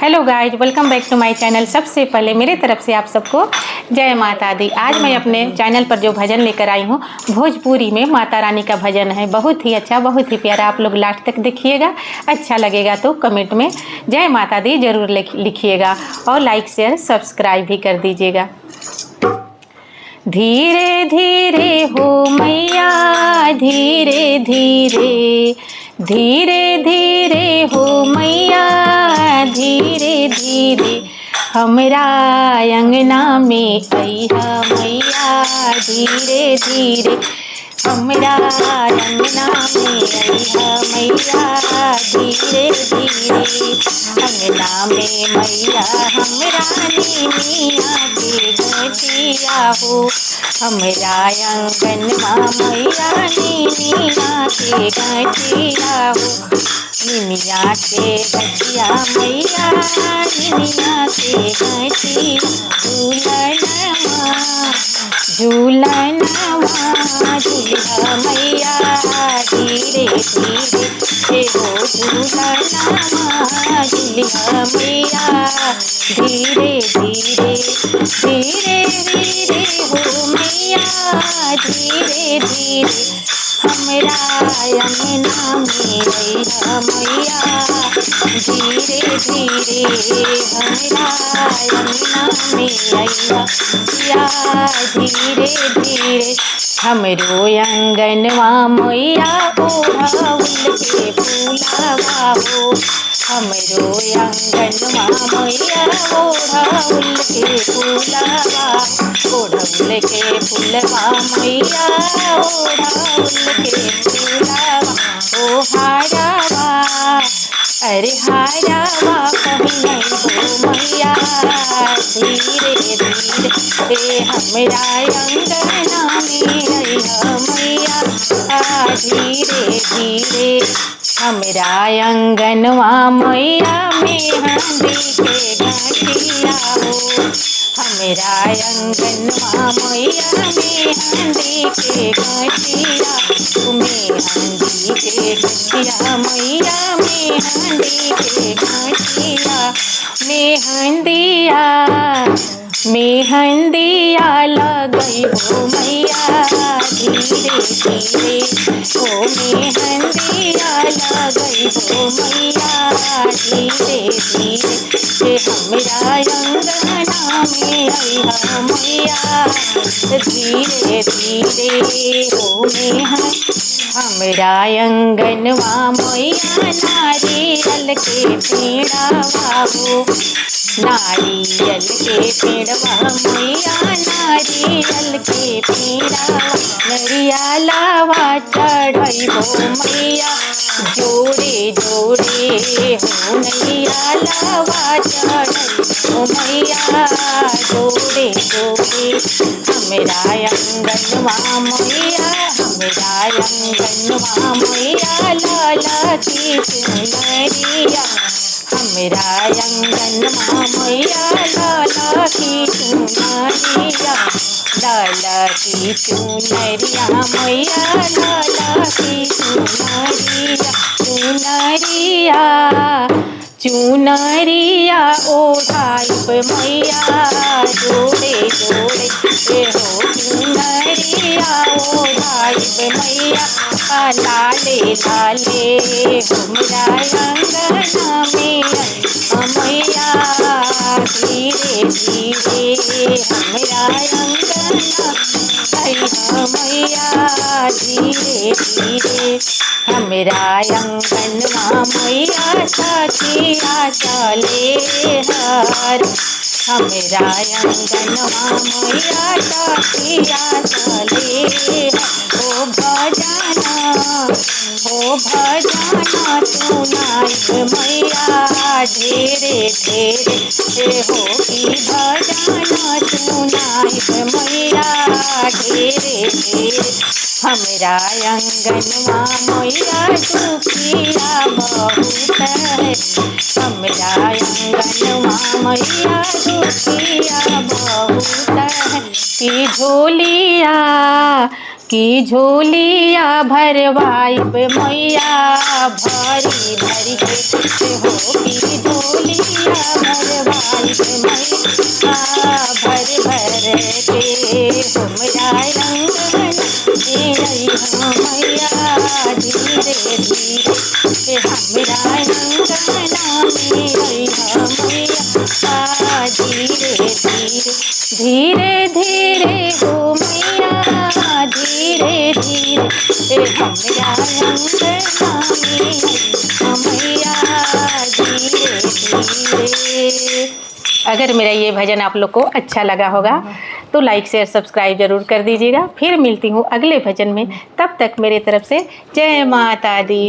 Hello guys, welcome back to my channel. सबसे पहले मेरे तरफ से आप सबको जय माता दी। आज मैं अपने चैनल पर जो भजन लेकर आई हूँ भोजपुरी में माता रानी का भजन है। बहुत ही अच्छा, बहुत ही प्यारा। आप लोग लास्ट तक देखिएगा। अच्छा लगेगा तो कमेंट में जय माता दी ज़रूर लिखिएगा और लाइक शेयर सब्सक्राइब भी कर दीजिएगा। धीरे धीरे हो मैया, धीरे धीरे, धीरे धीरे हो मैया, धीरे धीरे हमरा अंगना में अइहा मैया, धीरे धीरे हमरा अंगना में अइहा मैया, धीरे धीरे अंगना में मैया हमरा निमिया के घटिया हो, हमरा अंगनवा मैया निमिया के घटिया हो, निमिया के घटिया मैया निमिया के घटिया झूलनवा झूला मैया धीरे धीरे हो, झूलनवा झूलिया मैया धीरे धीरे, धीरे धीरे हो मैया, धीरे धीरे हमरा अंगना में अइहा मैया, धीरे धीरे हमरा अंगना में अइहा मैया, धीरे धीरे हमरो अंगनवा मैया ओढ़ाउल के फूलवा हो, हमरो अंगनवा मैया ओढ़ाउल के फूलवा, ओढ़ाउल के फूलवा मैया ओढ़ाउल के फूलवा, ओ हारवा अरे हारवा पहिनै हो मैया, धीरे धीरे हमरा अंगना में अइहा मैया, धीरे धीरे हमरा अंगनवा मैया मेहंदी के घटिया हो, हमरा अंगनवा मैया मेहंदी के घटिया, मेहंदी के घटिया मैया मेहंदी के घटिया, मेहंदिया मेहंदिया लगई हो मैया, धीरे धीरे ओ मेहंदिया लगई हो मैया, धीरे धीरे हमरा अंगना में अइहा मैया, धीरे धीरे हो हमरा अंगनवा मैया नारियल के पेड़वा हो, नारियल के पेड़वा मैया नारियल के पेड़वा, नरियलवा चढ़ई हो मैया जोड़े जोड़े हो, नरियलवा चढ़ई हो मैया जोड़े जोड़े, हमरा अंगनवा मैया, हमरा अंगनवा मैया लाला की चुनरिया, हमरा अंगनवा मैया लाला की चुनरिया, लाला की चुनरिया मैया लाला की चुनरिया, चुनरिया चुनरिया ओढ़ाइब मैया जोड़े जोड़े हो, चुनरिया ओढ़ाइब मैया लाले लाले हमरा अंगना में मैया, धीरे धीरे हमरा अंगना अइहा मैया, धीरे धीरे हमरा अंगनवा मैया छठिया चले हर, हमरा अंगनवा मैया छठिया चले हो, भजना सुनाइब मैया ढेरे ढेरे हो, की भजना सुनाइब मैया ढेरे ढेरे, हमरा अंगनवा मैया दुखिया बहुत है, हमरा अंगनवा मैया दुखिया बहुत है, की झोलिया की झोलिया भरवाइब मैया भरी भरी के हो, की झोलिया भर भर के हमरा रंग मैया धीरे धीरे हमरा रंग मैया धीरे धीरे धीरे हो मैया धीरे धीरे हमरा रंग मैया धीरे धीरे। अगर मेरा ये भजन आप लोग को अच्छा लगा होगा तो लाइक शेयर सब्सक्राइब जरूर कर दीजिएगा। फिर मिलती हूँ अगले भजन में, तब तक मेरी तरफ से जय माता दी।